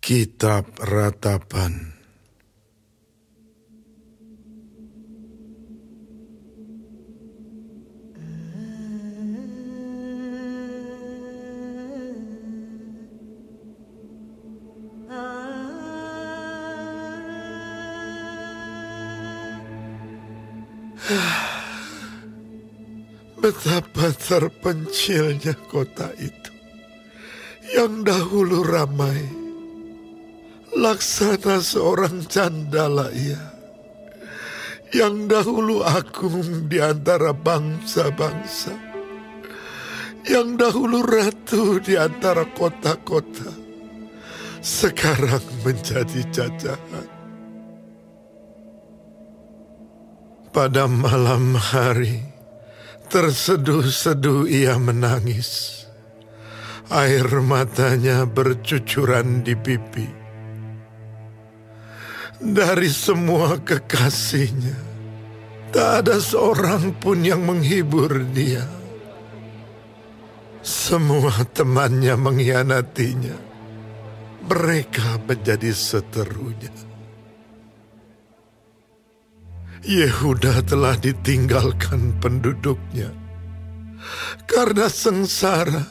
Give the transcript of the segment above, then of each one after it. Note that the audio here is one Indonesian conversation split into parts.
Kitab Ratapan. Betapa terpencilnya kota itu, yang dahulu ramai, laksana seorang candala ia, yang dahulu agung di antara bangsa-bangsa, yang dahulu ratu di antara kota-kota, sekarang menjadi jajahan. Pada malam hari, terseduh-seduh ia menangis. Air matanya bercucuran di pipi. Dari semua kekasihnya, tak ada seorang pun yang menghibur dia. Semua temannya mengkhianatinya. Mereka menjadi seterunya. Yehuda telah ditinggalkan penduduknya karena sengsara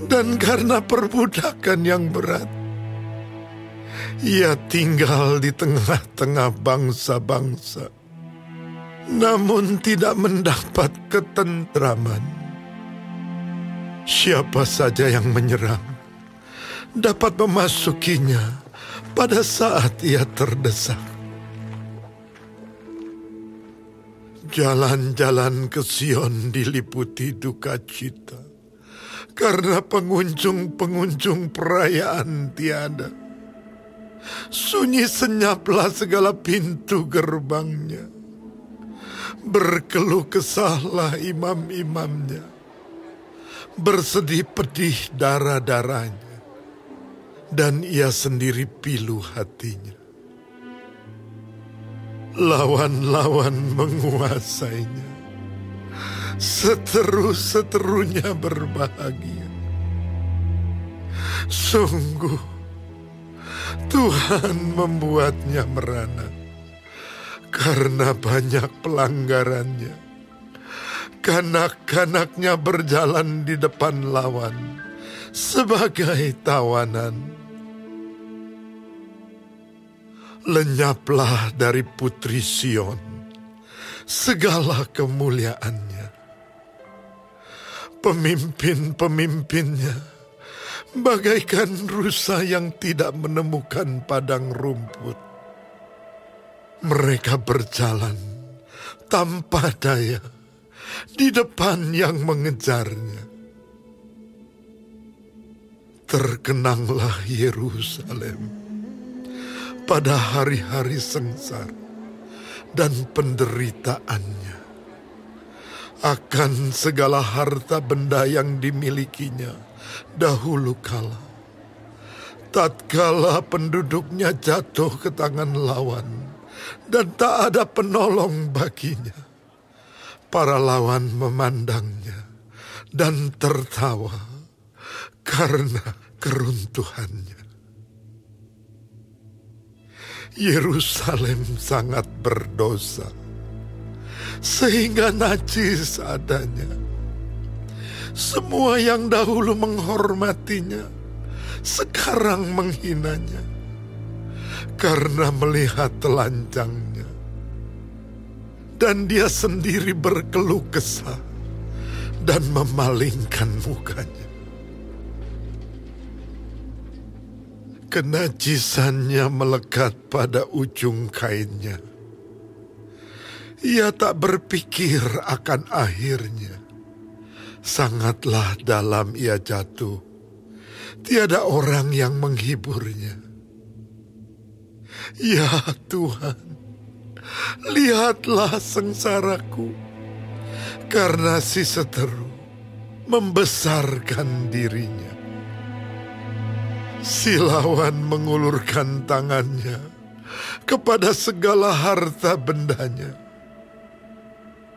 dan karena perbudakan yang berat. Ia tinggal di tengah-tengah bangsa-bangsa, namun tidak mendapat ketentraman. Siapa saja yang menyerang dapat memasukinya pada saat ia terdesak. Jalan-jalan ke Sion diliputi duka cita, karena pengunjung-pengunjung perayaan tiada. Sunyi senyaplah segala pintu gerbangnya. Berkeluh kesahlah imam-imamnya. Bersedih pedih darah-darahnya, dan ia sendiri pilu hatinya. Lawan-lawan menguasainya, seteru-seterunya berbahagia. Sungguh, Tuhan membuatnya merana karena banyak pelanggarannya. Kanak-kanaknya berjalan di depan lawan sebagai tawanan. Lenyaplah dari putri Sion segala kemuliaannya. Pemimpin-pemimpinnya bagaikan rusa yang tidak menemukan padang rumput. Mereka berjalan tanpa daya di depan yang mengejarnya. Terkenanglah Yerusalem pada hari-hari sengsara dan penderitaannya, akan segala harta benda yang dimilikinya dahulu kala. Tatkala penduduknya jatuh ke tangan lawan dan tak ada penolong baginya, para lawan memandangnya dan tertawa karena keruntuhannya. Yerusalem sangat berdosa, sehingga najis adanya. Semua yang dahulu menghormatinya, sekarang menghinanya, karena melihat telanjangnya. Dan dia sendiri berkeluh kesah dan memalingkan mukanya. Kenajisannya melekat pada ujung kainnya. Ia tak berpikir akan akhirnya. Sangatlah dalam ia jatuh. Tiada orang yang menghiburnya. Ya Tuhan, lihatlah sengsaraku, karena si seteru membesarkan dirinya. Si lawan mengulurkan tangannya kepada segala harta bendanya.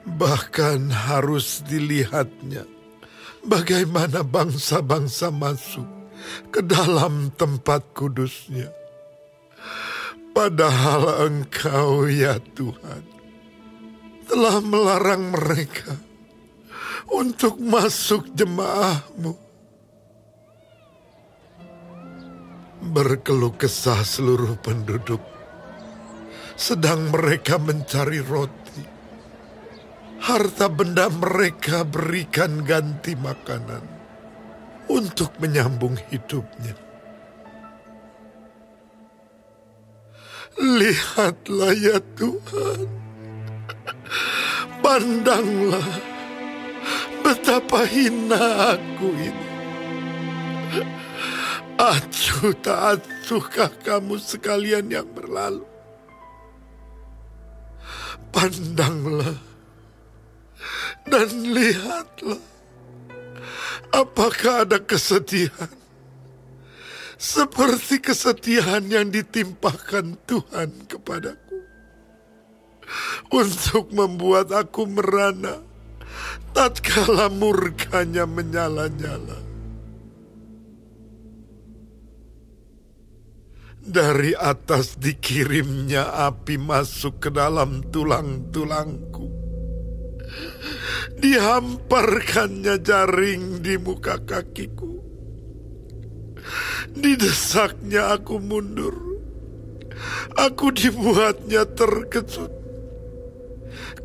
Bahkan harus dilihatnya bagaimana bangsa-bangsa masuk ke dalam tempat kudus-Nya. Padahal Engkau ya Tuhan telah melarang mereka untuk masuk jemaah-Mu. Berkeluh kesah seluruh penduduk, sedang mereka mencari roti. Harta benda mereka berikan ganti makanan untuk menyambung hidupnya. Lihatlah ya Tuhan, pandanglah betapa hina aku ini. Acuh tak acuhkah kamu sekalian yang berlalu? Pandanglah dan lihatlah, apakah ada kesedihan seperti kesedihan yang ditimpakan Tuhan kepadaku, untuk membuat aku merana tatkala murka-Nya menyala-nyala. Dari atas dikirimnya api masuk ke dalam tulang-tulangku. Dihamparkannya jaring di muka kakiku. Didesaknya aku mundur. Aku dibuatnya terkejut.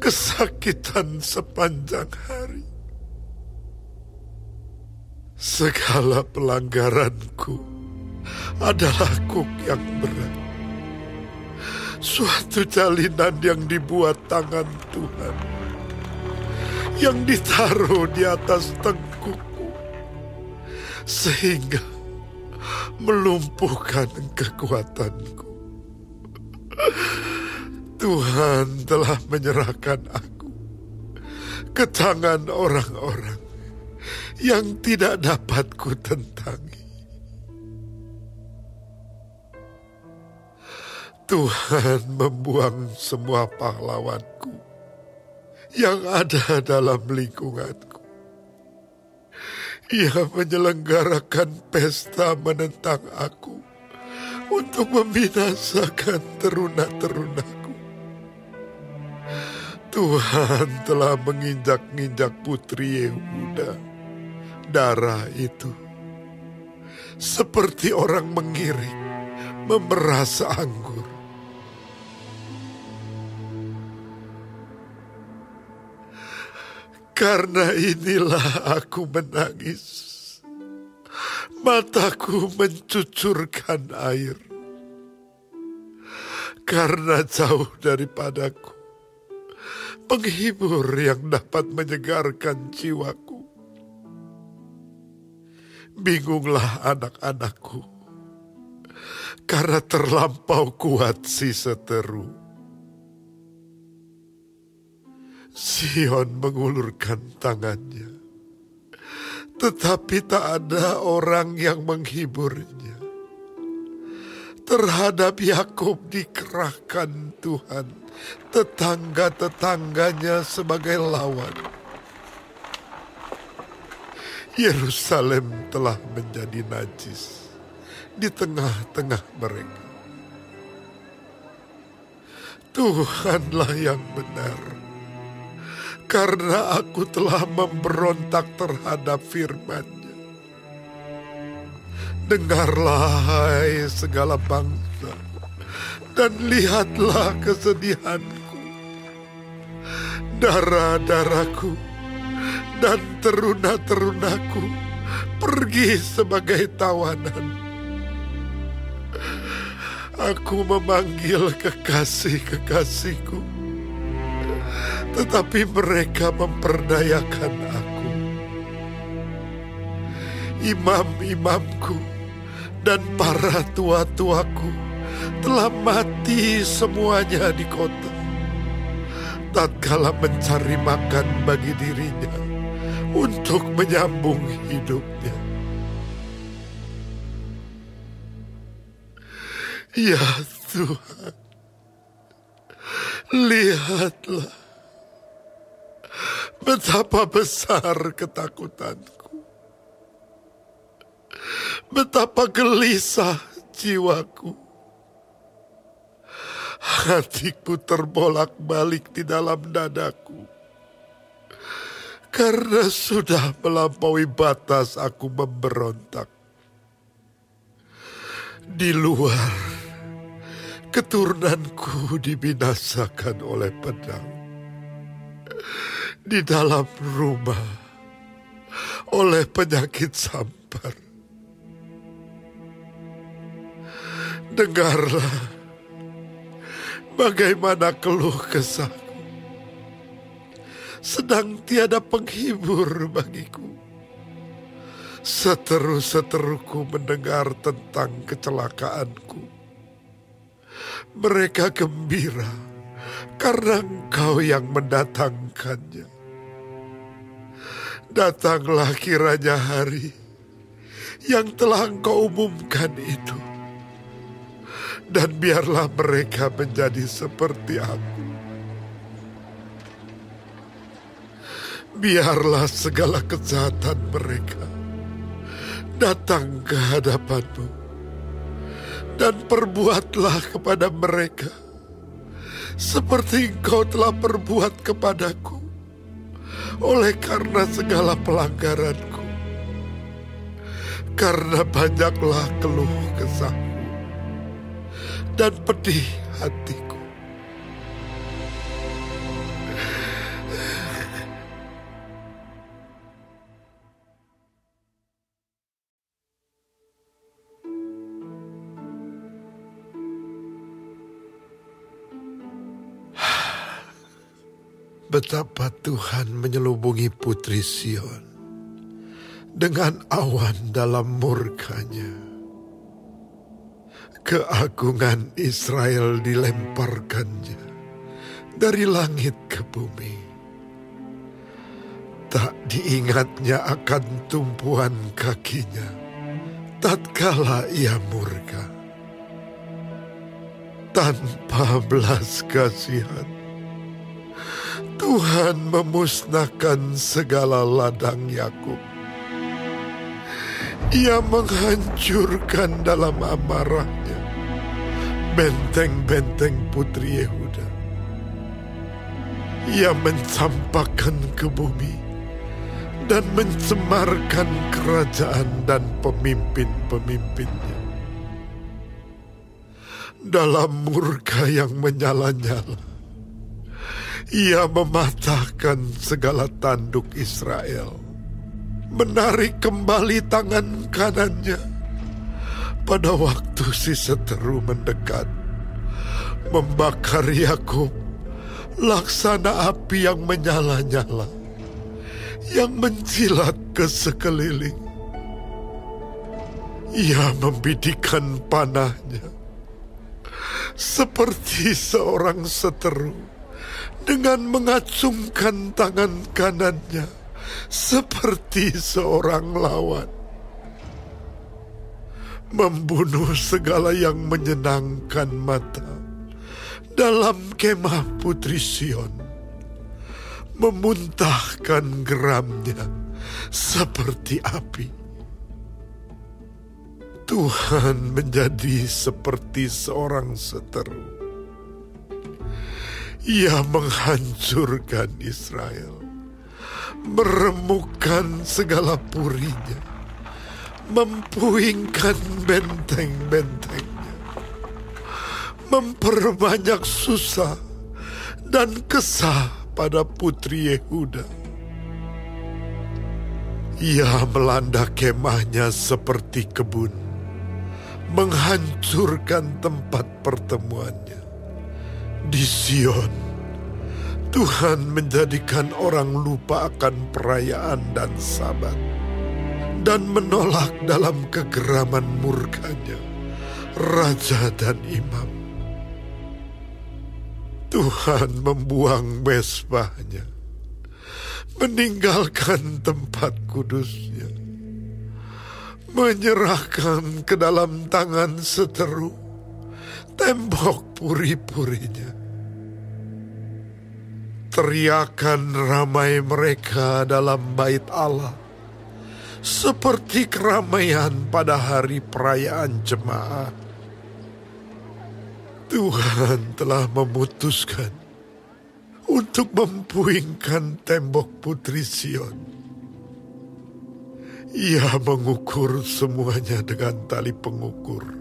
Kesakitan sepanjang hari. Segala pelanggaranku adalah kuk yang berat. Suatu jalinan yang dibuat tangan Tuhan, yang ditaruh di atas tengkukku, sehingga melumpuhkan kekuatanku. Tuhan telah menyerahkan aku ke tangan orang-orang yang tidak dapat kutentangi. Tuhan membuang semua pahlawanku yang ada dalam lingkunganku. Ia menyelenggarakan pesta menentang aku untuk membinasakan teruna-terunaku. Tuhan telah menginjak-injak putri Yehuda. Darah itu seperti orang mengirik memeras anggur. Karena inilah aku menangis. Mataku mencucurkan air. Karena jauh daripadaku penghibur yang dapat menyegarkan jiwaku. Bingunglah anak-anakku, karena terlampau kuat si seteru. Sion mengulurkan tangannya, tetapi tak ada orang yang menghiburnya. Terhadap Yakub dikerahkan Tuhan tetangga-tetangganya sebagai lawan. Yerusalem telah menjadi najis di tengah-tengah mereka. Tuhanlah yang benar, karena aku telah memberontak terhadap firman-Nya. Dengarlah hai segala bangsa, dan lihatlah kesedihanku. Darah-darahku dan teruna-terunaku pergi sebagai tawanan. Aku memanggil kekasih-kekasihku, tetapi mereka memperdayakan aku. Imam-imamku dan para tua-tuaku telah mati semuanya di kota, tatkala mencari makan bagi dirinya untuk menyambung hidupnya. Ya Tuhan, lihatlah betapa besar ketakutanku. Betapa gelisah jiwaku. Hatiku terbolak-balik di dalam dadaku. Karena sudah melampaui batas aku memberontak. Di luar, keturunanku dibinasakan oleh pedang. Di dalam rumah, oleh penyakit sampar. Dengarlah bagaimana keluh kesahku. Sedang tiada penghibur bagiku. Seteru-seteruku mendengar tentang kecelakaanku. Mereka gembira karena Engkau yang mendatangkannya. Datanglah kiranya hari yang telah Engkau umumkan itu. Dan biarlah mereka menjadi seperti aku. Biarlah segala kejahatan mereka datang ke hadapan-Mu. Dan perbuatlah kepada mereka seperti Engkau telah perbuat kepadaku. Oleh karena segala pelanggaranku. Karena banyaklah keluh kesahku dan pedih hatiku. Betapa Tuhan menyelubungi putri Sion dengan awan dalam murkanya. Keagungan Israel dilemparkannya dari langit ke bumi. Tak diingatnya akan tumpuan kakinya tatkala ia murka. Tanpa belas kasihan, Tuhan memusnahkan segala ladang Yakub. Ia menghancurkan dalam amarahnya benteng-benteng putri Yehuda. Ia mencampakkan ke bumi dan mencemarkan kerajaan dan pemimpin-pemimpinnya. Dalam murka yang menyala-nyala, ia mematahkan segala tanduk Israel, menarik kembali tangan kanannya pada waktu si seteru mendekat, membakar Yakub laksana api yang menyala-nyala, yang menjilat ke sekeliling. Ia membidikan panahnya seperti seorang seteru, dengan mengacungkan tangan kanannya seperti seorang lawan. Membunuh segala yang menyenangkan mata dalam kemah putri Sion. Memuntahkan geramnya seperti api. Tuhan menjadi seperti seorang seteru. Ia menghancurkan Israel, meremukkan segala purinya, mempuingkan benteng-bentengnya, memperbanyak susah dan kesah pada putri Yehuda. Ia melanda kemahnya seperti kebun, menghancurkan tempat pertemuannya. Di Sion, Tuhan menjadikan orang lupa akan perayaan dan Sabat, dan menolak dalam kegeraman murkanya raja dan imam. Tuhan membuang mesbahnya, meninggalkan tempat kudusnya, menyerahkan ke dalam tangan seteru tembok puri-purinya. Teriakan ramai mereka dalam bait Allah seperti keramaian pada hari perayaan jemaat. Tuhan telah memutuskan untuk mempuingkan tembok Putri Sion. Ia mengukur semuanya dengan tali pengukur.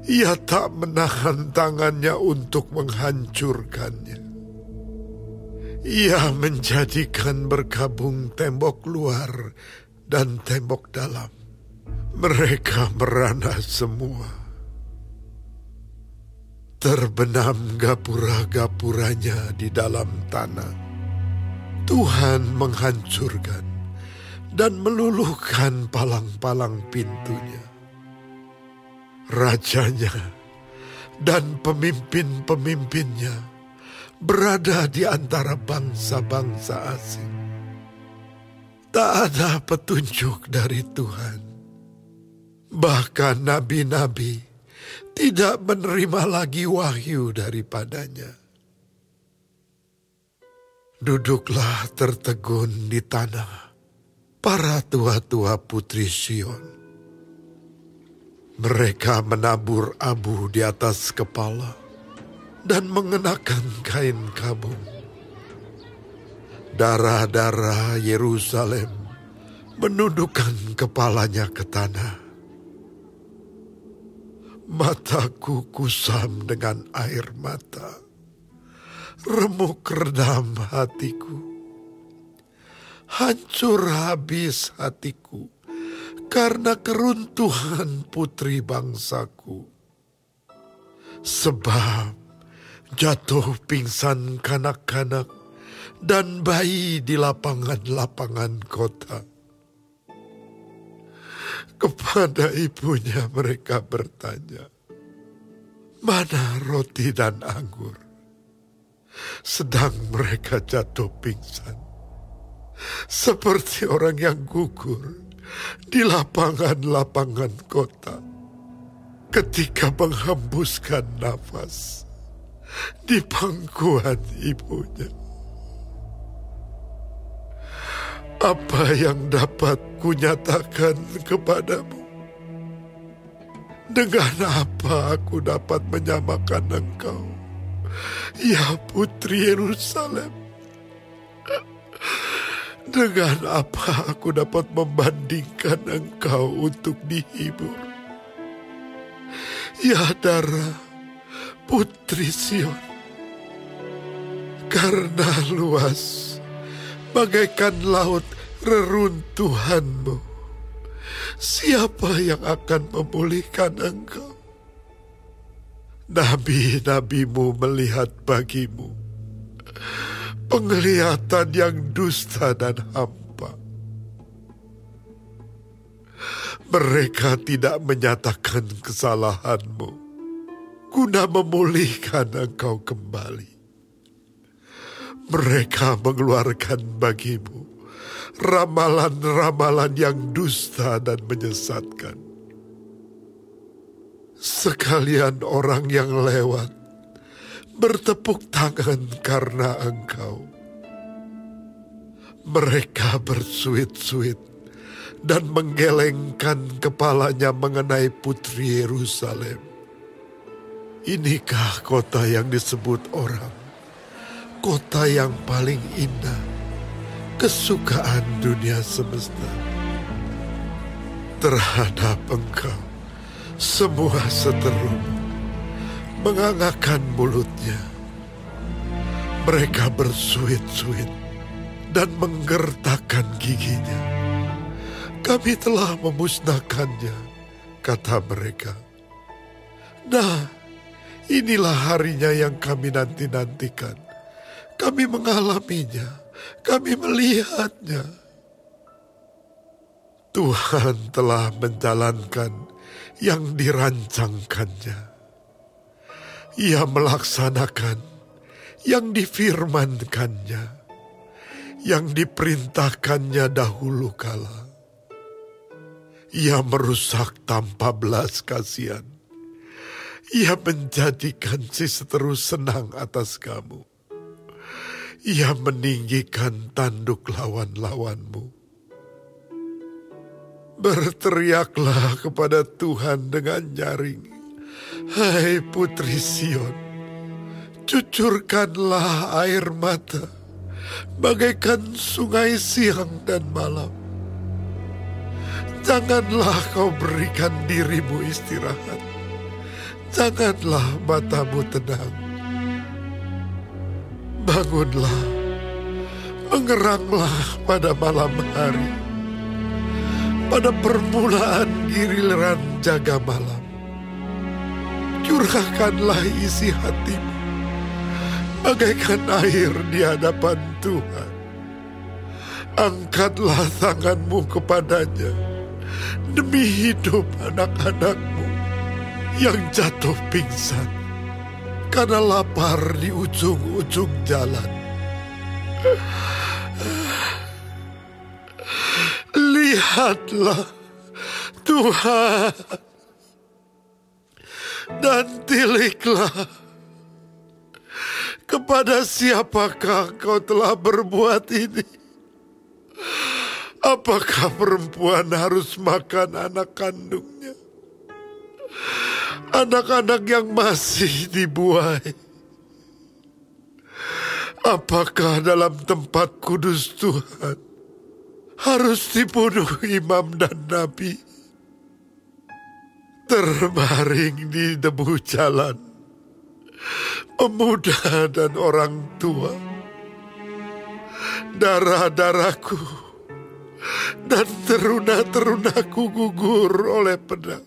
Ia tak menahan tangannya untuk menghancurkannya. Ia menjadikan berkabung tembok luar dan tembok dalam. Mereka merana semua. Terbenam gapura-gapuranya di dalam tanah. Tuhan menghancurkan dan meluluhkan palang-palang pintunya. Rajanya dan pemimpin-pemimpinnya berada di antara bangsa-bangsa asing. Tak ada petunjuk dari Tuhan. Bahkan nabi-nabi tidak menerima lagi wahyu daripadanya. Duduklah tertegun di tanah para tua-tua Putri Sion. Mereka menabur abu di atas kepala dan mengenakan kain kabung. Darah-darah Yerusalem menundukkan kepalanya ke tanah. Mataku kusam dengan air mata, remuk redam hatiku. Hancur habis hatiku karena keruntuhan putri bangsaku. Sebab jatuh pingsan kanak-kanak dan bayi di lapangan-lapangan kota. Kepada ibunya mereka bertanya, "Mana roti dan anggur?" Sedang mereka jatuh pingsan, seperti orang yang gugur di lapangan-lapangan kota ketika menghembuskan nafas di pangkuan ibunya. Apa yang dapat kunyatakan kepadamu? Dengan apa aku dapat menyamakan engkau, ya Putri Yerusalem? Dengan apa aku dapat membandingkan engkau untuk dihibur, ya Dara, Putri Sion? Karena luas bagaikan laut reruntuhanmu, siapa yang akan memulihkan engkau? Nabi-nabimu melihat bagimu penglihatan yang dusta dan hampa. Mereka tidak menyatakan kesalahanmu guna memulihkan engkau kembali. Mereka mengeluarkan bagimu ramalan-ramalan yang dusta dan menyesatkan. Sekalian orang yang lewat bertepuk tangan karena engkau. Mereka bersuit-suit dan menggelengkan kepalanya mengenai Putri Yerusalem. Inikah kota yang disebut orang, kota yang paling indah, kesukaan dunia semesta? Terhadap engkau, semua seteru mengangakkan mulutnya. Mereka bersuit-suit dan menggertakkan giginya. Kami telah memusnahkannya, kata mereka. Nah, inilah harinya yang kami nanti-nantikan. Kami mengalaminya, kami melihatnya. Tuhan telah menjalankan yang dirancangkannya. Ia melaksanakan yang difirmankannya, yang diperintahkannya dahulu kala. Ia merusak tanpa belas kasihan. Ia menjadikan si seteru senang atas kamu. Ia meninggikan tanduk lawan-lawanmu. Berteriaklah kepada Tuhan dengan nyaring, hai putri Sion, cucurkanlah air mata, bagaikan sungai siang dan malam. Janganlah kau berikan dirimu istirahat, janganlah matamu tenang. Bangunlah, mengeranglah pada malam hari, pada permulaan giliran jaga malam. Curahkanlah isi hatimu, bagaikan air di hadapan Tuhan. Angkatlah tanganmu kepadanya, demi hidup anak-anakmu yang jatuh pingsan karena lapar di ujung-ujung jalan. Lihatlah Tuhan, dan tiliklah, kepada siapakah kau telah berbuat ini? Apakah perempuan harus makan anak kandungnya? Anak-anak yang masih dibuai. Apakah dalam tempat kudus Tuhan harus dibunuh imam dan nabi? Terbaring di debu jalan, pemuda dan orang tua. Darah-darahku dan teruna-terunaku gugur oleh pedang.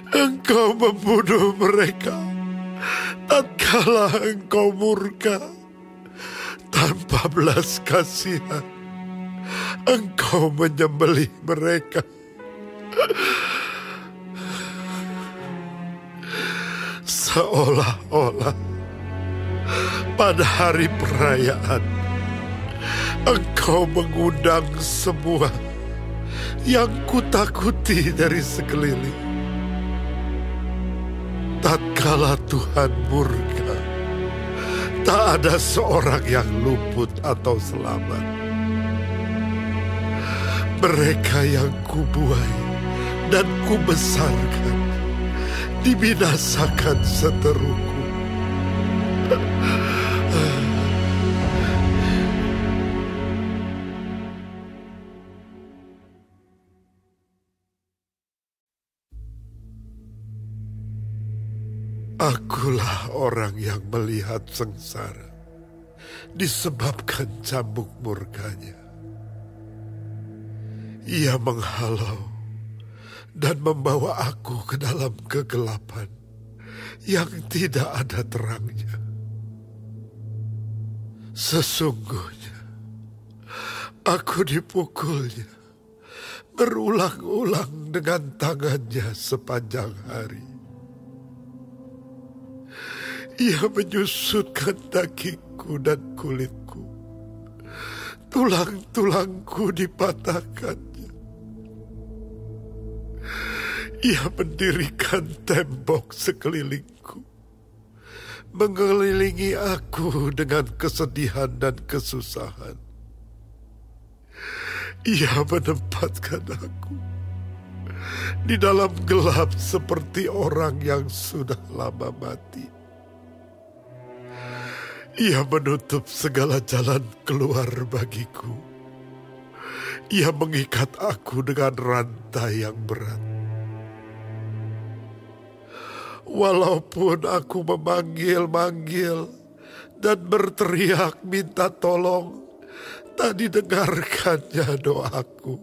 Engkau membunuh mereka tatkala engkau murka, tanpa belas kasihan engkau menyembelih mereka. Seolah-olah pada hari perayaan engkau mengundang semua yang kutakuti dari sekeliling. Tatkala Tuhan murka, tak ada seorang yang luput atau selamat. Mereka yang kubuai dan kubesarkan dibinasakan seteruku. Akulah orang yang melihat sengsara disebabkan cambuk murkanya. Ia menghalau dan membawa aku ke dalam kegelapan yang tidak ada terangnya. Sesungguhnya aku dipukulnya berulang-ulang dengan tangannya sepanjang hari. Ia menyusutkan dagingku dan kulitku, tulang-tulangku dipatahkannya. Ia mendirikan tembok sekelilingku, mengelilingi aku dengan kesedihan dan kesusahan. Ia menempatkan aku di dalam gelap seperti orang yang sudah lama mati. Ia menutup segala jalan keluar bagiku. Ia mengikat aku dengan rantai yang berat. Walaupun aku memanggil-manggil dan berteriak minta tolong, tak didengarkannya doaku.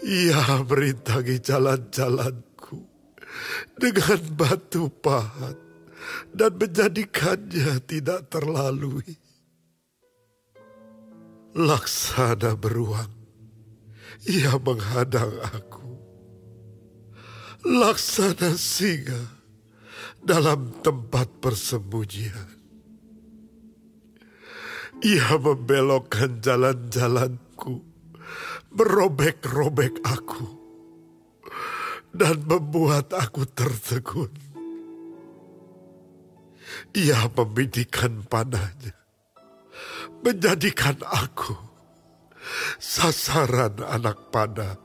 Ia merintangi jalan-jalanku dengan batu pahat dan menjadikannya tidak terlalui. Laksana beruang, ia menghadang aku. Laksana singa dalam tempat persembunyian. Ia membelokkan jalan-jalanku, merobek-robek aku, dan membuat aku tertegun. Ia membidikan panahnya, menjadikan aku sasaran anak panah.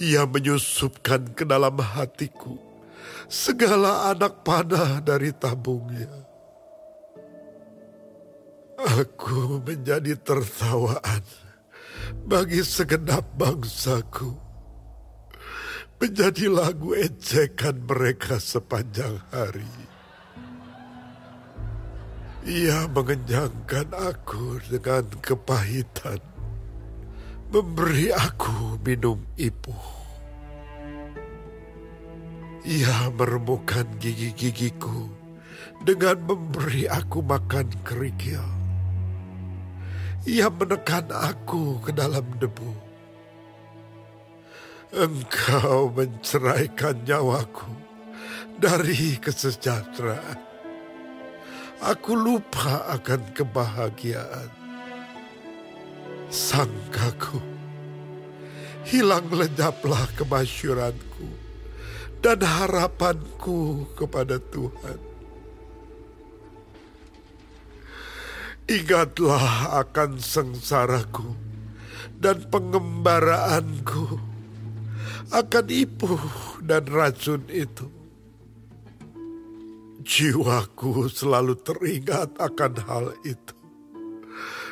Ia menyusupkan ke dalam hatiku segala anak panah dari tabungnya. Aku menjadi tertawaan bagi segenap bangsaku, menjadi lagu ejekan mereka sepanjang hari. Ia mengenyangkan aku dengan kepahitan, memberi aku minum ipuh. Ia meremukkan gigi-gigiku dengan memberi aku makan kerikil. Ia menekan aku ke dalam debu. Engkau menceraikan nyawaku dari kesejahteraan. Aku lupa akan kebahagiaan. Sangkaku, hilang lenyaplah kemasyuranku dan harapanku kepada Tuhan. Ingatlah akan sengsaraku dan pengembaraanku, akan ipuh dan racun itu. Jiwaku selalu teringat akan hal itu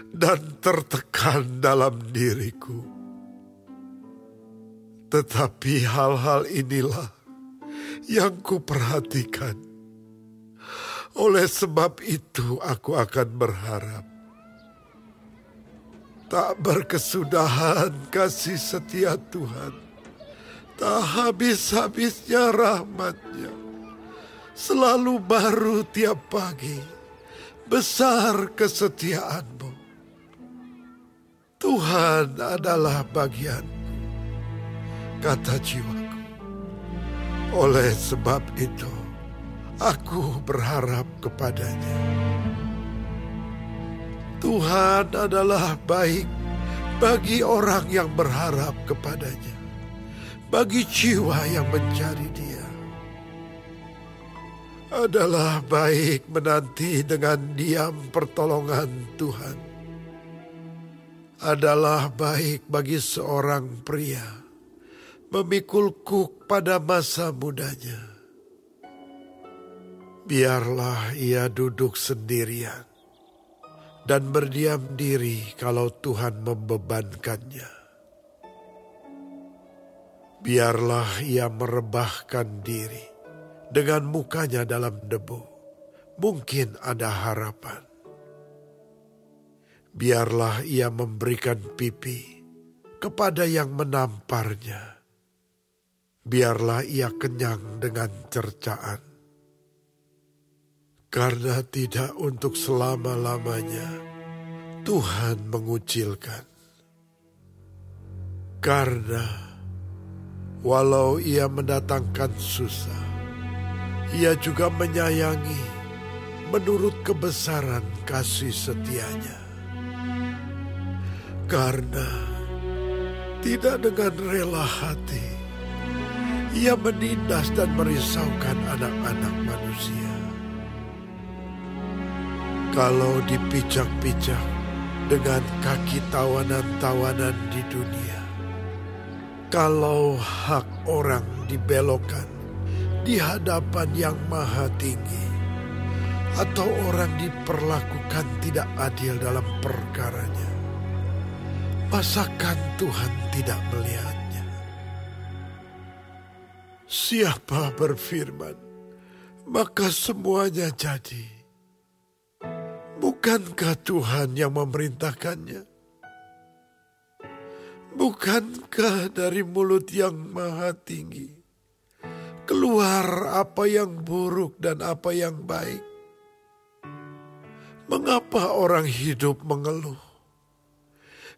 dan tertekan dalam diriku. Tetapi hal-hal inilah yang kuperhatikan. Oleh sebab itu aku akan berharap. Tak berkesudahan kasih setia Tuhan, tak habis-habisnya rahmat-Nya. Selalu baru tiap pagi, besar kesetiaan-Mu. Tuhan adalah bagian-Ku, kata jiwaku. Oleh sebab itu, aku berharap kepada-Nya. Tuhan adalah baik bagi orang yang berharap kepada-Nya, bagi jiwa yang mencari Dia. Adalah baik menanti dengan diam pertolongan Tuhan. Adalah baik bagi seorang pria memikul kuk pada masa mudanya. Biarlah ia duduk sendirian dan berdiam diri kalau Tuhan membebankannya. Biarlah ia merebahkan diri dengan mukanya dalam debu, mungkin ada harapan. Biarlah ia memberikan pipi kepada yang menamparnya. Biarlah ia kenyang dengan cercaan. Karena tidak untuk selama-lamanya Tuhan mengucilkan. Karena walau ia mendatangkan susah, Ia juga menyayangi menurut kebesaran kasih setia-Nya. Karena tidak dengan rela hati Ia menindas dan merisaukan anak-anak manusia. Kalau dipijak-pijak dengan kaki tawanan-tawanan di dunia, kalau hak orang dibelokkan di hadapan yang maha tinggi, atau orang diperlakukan tidak adil dalam perkaranya, masakan Tuhan tidak melihatnya? Siapa berfirman, maka semuanya jadi. Bukankah Tuhan yang memerintahkannya? Bukankah dari mulut yang maha tinggi keluar apa yang buruk dan apa yang baik? Mengapa orang hidup mengeluh?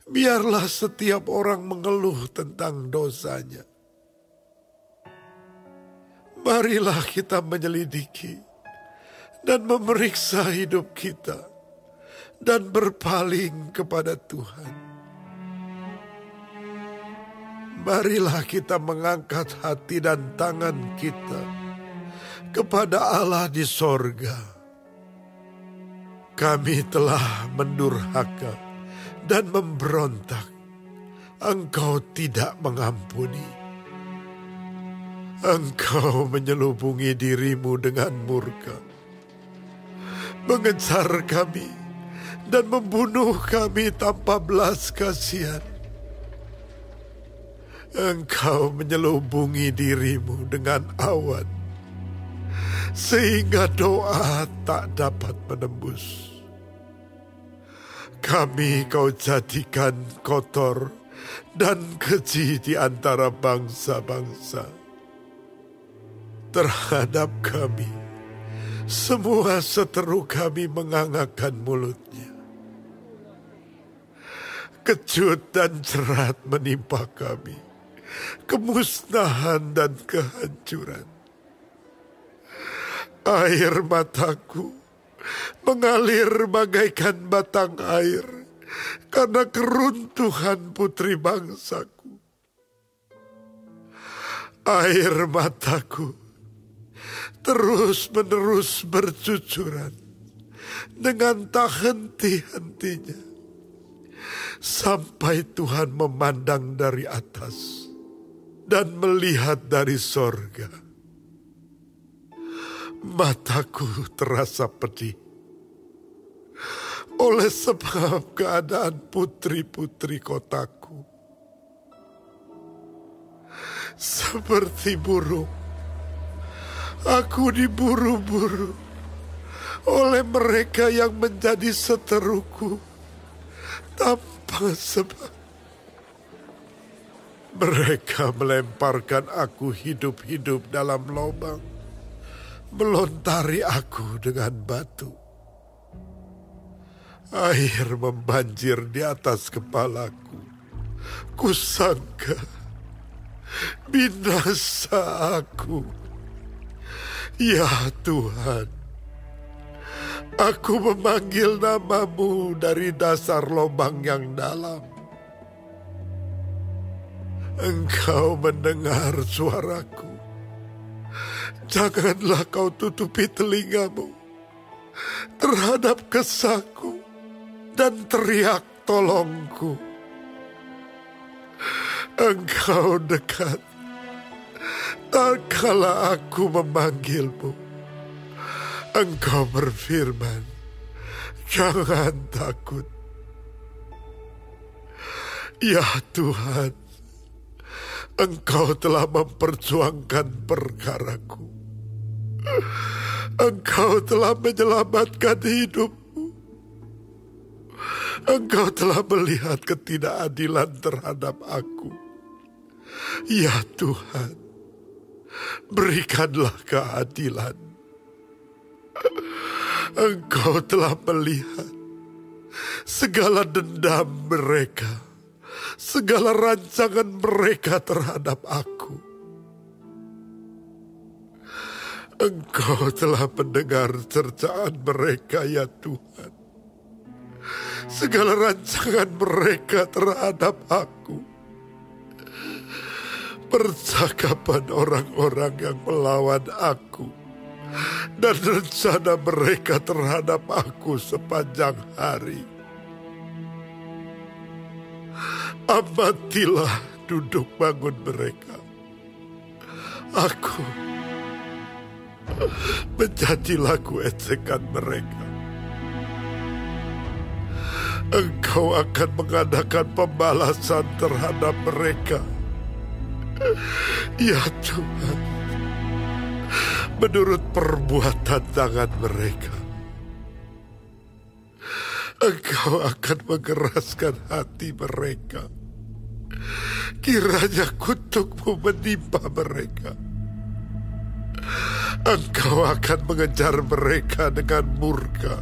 Biarlah setiap orang mengeluh tentang dosanya. Marilah kita menyelidiki dan memeriksa hidup kita dan berpaling kepada Tuhan. Marilah kita mengangkat hati dan tangan kita kepada Allah di sorga. Kami telah mendurhaka dan memberontak, Engkau tidak mengampuni. Engkau menyelubungi dirimu dengan murka, mengejar kami dan membunuh kami tanpa belas kasihan. Engkau menyelubungi dirimu dengan awan, sehingga doa tak dapat menembus. Kami Kau jadikan kotor dan keji di antara bangsa-bangsa. Terhadap kami, semua seteru kami mengangakkan mulutnya. Kejut dan jerat menimpa kami, kemusnahan dan kehancuran. Air mataku mengalir bagaikan batang air karena keruntuhan putri bangsaku. Air mataku terus-menerus bercucuran dengan tak henti-hentinya, sampai Tuhan memandang dari atas dan melihat dari sorga. Mataku terasa pedih oleh sebab keadaan putri-putri kotaku. Seperti burung, aku diburu-buru oleh mereka yang menjadi seteruku tanpa sebab. Mereka melemparkan aku hidup-hidup dalam lubang, melontari aku dengan batu. Air membanjir di atas kepalaku. Kusangka binasa aku. Ya Tuhan, aku memanggil nama-Mu dari dasar lubang yang dalam. Engkau mendengar suaraku. Janganlah Kau tutupi telinga-Mu terhadap kesahku dan teriak tolongku. Engkau dekat tak kala aku memanggil-Mu. Engkau berfirman, jangan takut. Ya Tuhan, Engkau telah memperjuangkan perkaraku. Engkau telah menyelamatkan hidupku. Engkau telah melihat ketidakadilan terhadap aku. Ya Tuhan, berikanlah keadilan. Engkau telah melihat segala dendam mereka, segala rancangan mereka terhadap aku. Engkau telah mendengar cercaan mereka, ya Tuhan. Segala rancangan mereka terhadap aku. Percakapan orang-orang yang melawan aku dan rencana mereka terhadap aku sepanjang hari. Amatilah duduk bangun mereka. Aku menjadi lagu ejekan mereka. Engkau akan mengadakan pembalasan terhadap mereka. Ya Tuhan, menurut perbuatan tangan mereka. Engkau akan mengeraskan hati mereka. Kiranya kutuk-Mu menimpa mereka. Engkau akan mengejar mereka dengan murka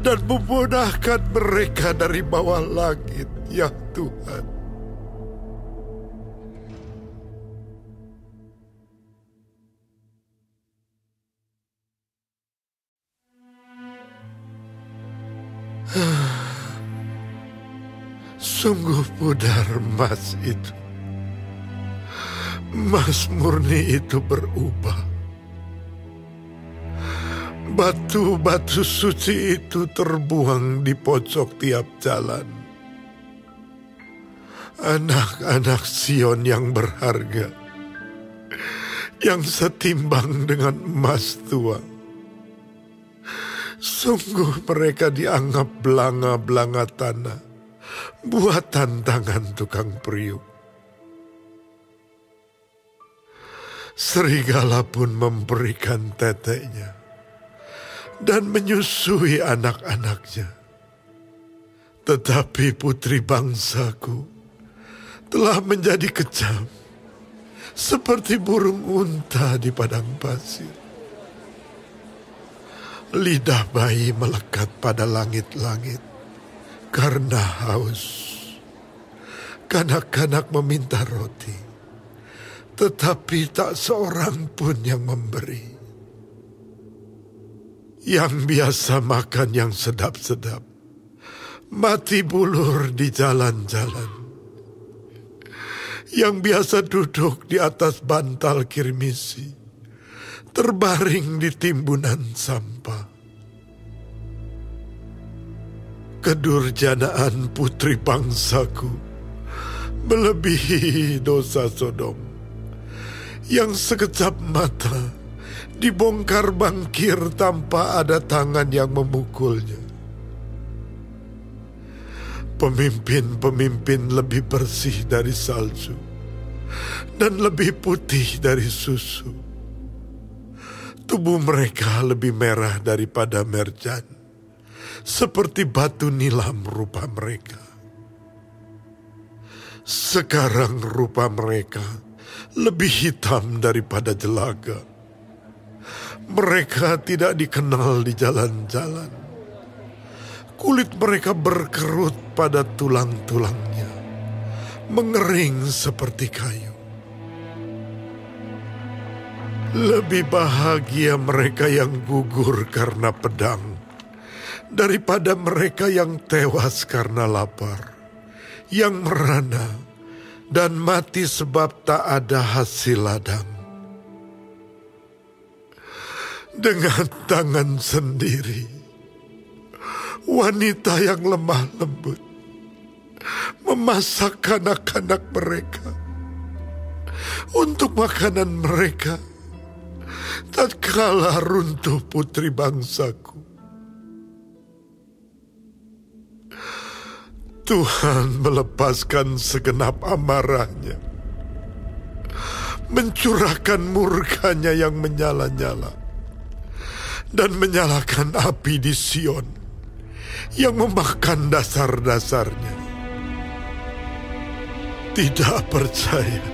dan memunahkan mereka dari bawah langit, ya Tuhan. Sungguh pudar emas itu. Emas murni itu berubah. Batu-batu suci itu terbuang di pojok tiap jalan. Anak-anak Sion yang berharga, yang setimbang dengan emas tua. Sungguh mereka dianggap belanga-belanga tanah, buatan tangan tukang periuk. Serigala pun memberikan teteknya dan menyusui anak-anaknya. Tetapi putri bangsaku telah menjadi kejam, seperti burung unta di padang pasir. Lidah bayi melekat pada langit-langit karena haus. Kanak-kanak meminta roti, tetapi tak seorang pun yang memberi. Yang biasa makan yang sedap-sedap, mati bulur di jalan-jalan. Yang biasa duduk di atas bantal kirmisi, terbaring di timbunan sampah. Kedurjanaan putri bangsaku melebihi dosa Sodom, yang sekejap mata dibongkar bangkir tanpa ada tangan yang memukulnya. Pemimpin-pemimpin lebih bersih dari salju dan lebih putih dari susu. Tubuh mereka lebih merah daripada merjan, seperti batu nilam rupa mereka. Sekarang rupa mereka lebih hitam daripada jelaga. Mereka tidak dikenal di jalan-jalan. Kulit mereka berkerut pada tulang-tulangnya, mengering seperti kayu. Lebih bahagia mereka yang gugur karena pedang daripada mereka yang tewas karena lapar, yang merana dan mati sebab tak ada hasil ladang. Dengan tangan sendiri, wanita yang lemah lembut memasak anak-anak mereka untuk makanan mereka tatkala runtuh putri bangsaku. Tuhan melepaskan segenap amarahnya, mencurahkan murkanya yang menyala-nyala, dan menyalakan api di Sion yang memakan dasar-dasarnya. Tidak percaya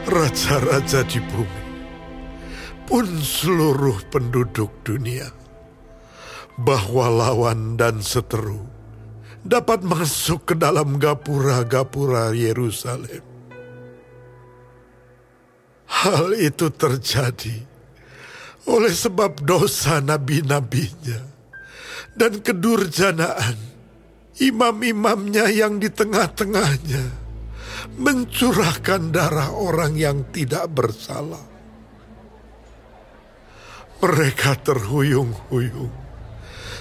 raja-raja di bumi, pun seluruh penduduk dunia, bahwa lawan dan seteru dapat masuk ke dalam gapura-gapura Yerusalem. Hal itu terjadi oleh sebab dosa nabi-nabinya dan kedurjanaan imam-imamnya yang di tengah-tengahnya mencurahkan darah orang yang tidak bersalah. Mereka terhuyung-huyung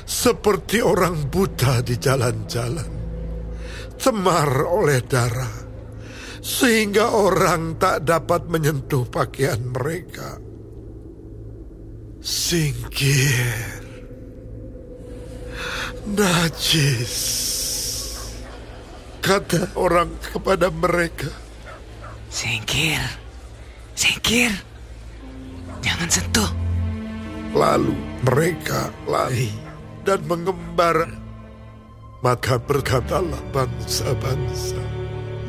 seperti orang buta di jalan-jalan, cemar oleh darah, sehingga orang tak dapat menyentuh pakaian mereka. Singkir, najis, kata orang kepada mereka. Singkir, singkir, jangan sentuh. Lalu mereka lari dan mengembara. Maka berkatalah bangsa-bangsa,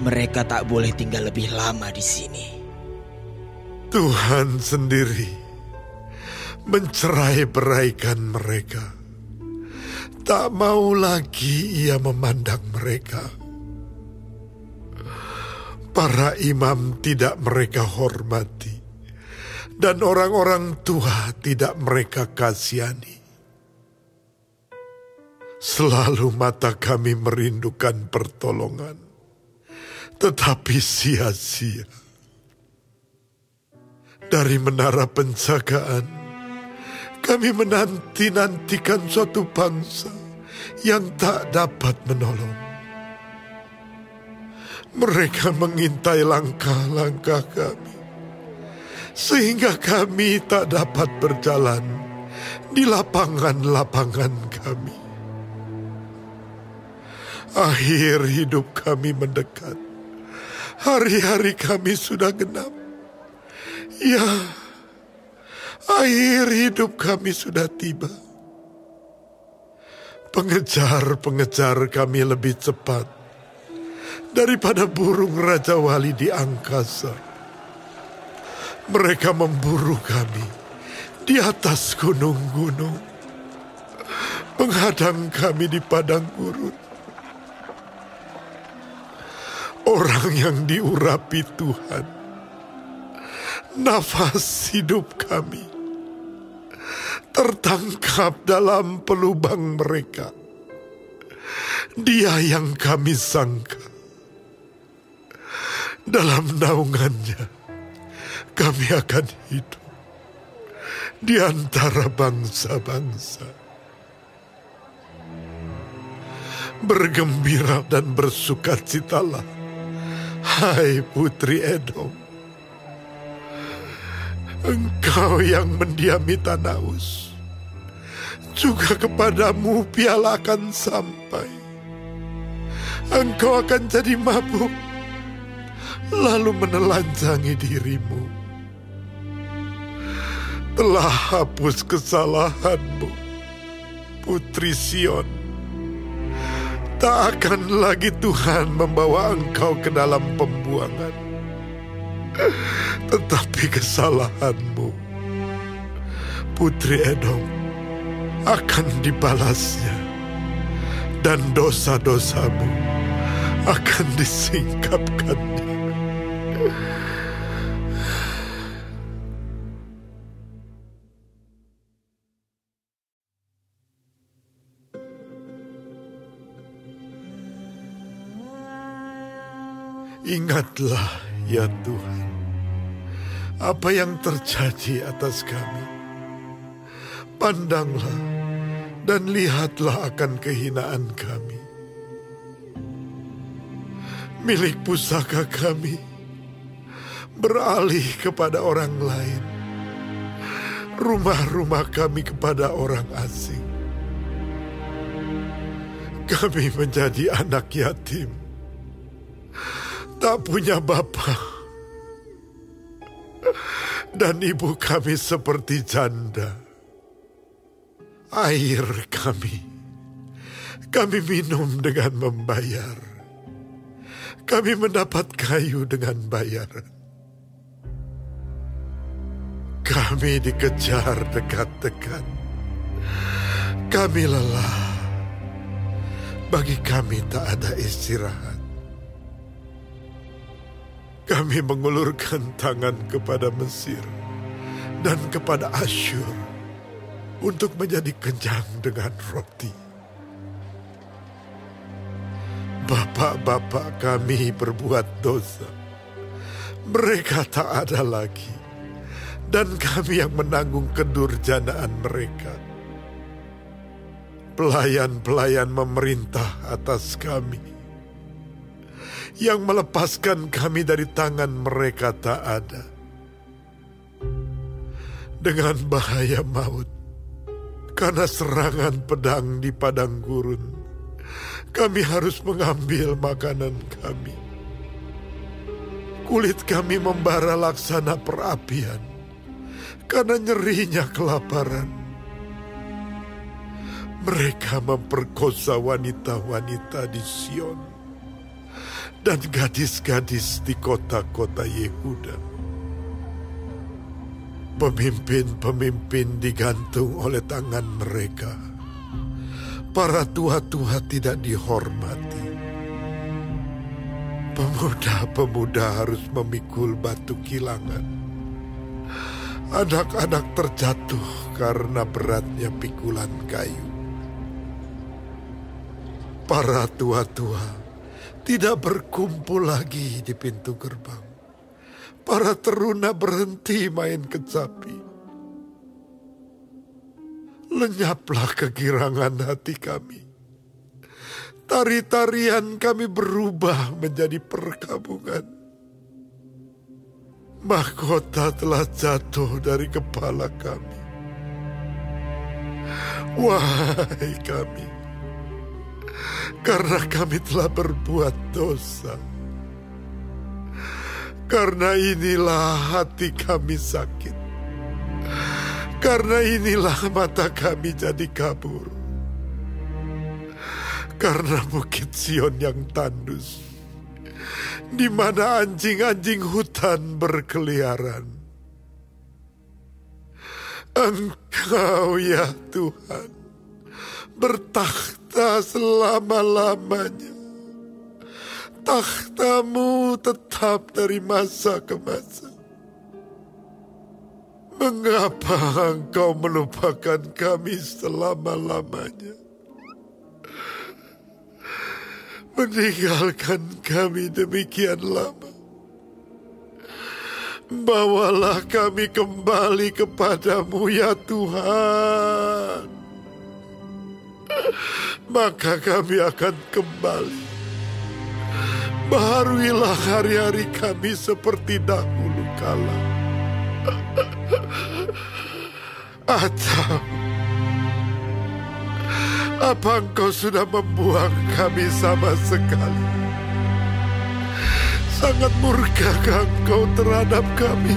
mereka tak boleh tinggal lebih lama di sini. Tuhan sendiri mencerai-beraikan mereka. Tak mau lagi ia memandang mereka. Para imam tidak mereka hormati, dan orang-orang tua tidak mereka kasihani. Selalu mata kami merindukan pertolongan, tetapi sia-sia. Dari menara penjagaan Kami menanti-nantikan suatu bangsa yang tak dapat menolong. Mereka mengintai langkah-langkah kami, sehingga kami tak dapat berjalan di lapangan-lapangan kami. Akhir hidup kami mendekat. Hari-hari kami sudah genap. Ya, akhir hidup kami sudah tiba. Pengejar-pengejar kami lebih cepat daripada burung Raja Wali di angkasa. Mereka memburu kami di atas gunung-gunung, menghadang kami di padang gurun. Orang yang diurapi Tuhan, nafas hidup kami, tertangkap dalam pelubang mereka. Dia yang kami sangka, dalam naungannya kami akan hidup di antara bangsa-bangsa. Bergembira dan bersukacitalah, hai Putri Edom, engkau yang mendiami tanah Uz, juga kepadamu piala akan sampai. Engkau akan jadi mabuk, lalu menelanjangi dirimu. Telah hapus kesalahanmu, Putri Sion. Tak akan lagi Tuhan membawa engkau ke dalam pembuangan. Tetapi kesalahanmu, Putri Edom, akan dibalasnya. Dan dosa-dosamu akan disingkapkannya. Ingatlah ya Tuhan, apa yang terjadi atas kami. Pandanglah dan lihatlah akan kehinaan kami. Milik pusaka kami beralih kepada orang lain. Rumah-rumah kami kepada orang asing. Kami menjadi anak yatim, tak punya bapa, dan ibu kami seperti janda. Air kami minum dengan membayar. Kami mendapat kayu dengan bayaran. Kami dikejar dekat-dekat. Kami lelah. Bagi kami tak ada istirahat. Kami mengulurkan tangan kepada Mesir dan kepada Asyur untuk menjadi kenyang dengan roti. Bapak-bapak kami berbuat dosa. Mereka tak ada lagi, dan kami yang menanggung kedurjanaan mereka. Pelayan-pelayan memerintah atas kami. Yang melepaskan kami dari tangan mereka tak ada. Dengan bahaya maut, karena serangan pedang di padang gurun, kami harus mengambil makanan kami. Kulit kami membara laksana perapian, karena nyerinya kelaparan. Mereka memperkosa wanita-wanita di Sion dan gadis-gadis di kota-kota Yehuda. Pemimpin-pemimpin digantung oleh tangan mereka. Para tua-tua tidak dihormati. Pemuda-pemuda harus memikul batu kilangan. Anak-anak terjatuh karena beratnya pikulan kayu. Para tua-tua tidak berkumpul lagi di pintu gerbang. Para teruna berhenti main kecapi. Lenyaplah kegirangan hati kami. Tari-tarian kami berubah menjadi perkabungan. Mahkota telah jatuh dari kepala kami. Wahai kami, karena kami telah berbuat dosa. Karena inilah hati kami sakit. Karena inilah mata kami jadi kabur. Karena Bukit Sion yang tandus, di mana anjing-anjing hutan berkeliaran. Engkau ya Tuhan, bertakhta selama-lamanya. Takhtamu tetap dari masa ke masa. Mengapa engkau melupakan kami selama-lamanya? Meninggalkan kami demikian lama. Bawalah kami kembali kepadamu ya Tuhan. Maka kami akan kembali. Baharuilah hari-hari kami seperti dahulu kala. Atau apa engkau sudah membuang kami sama sekali? Sangat murkakah engkau terhadap kami?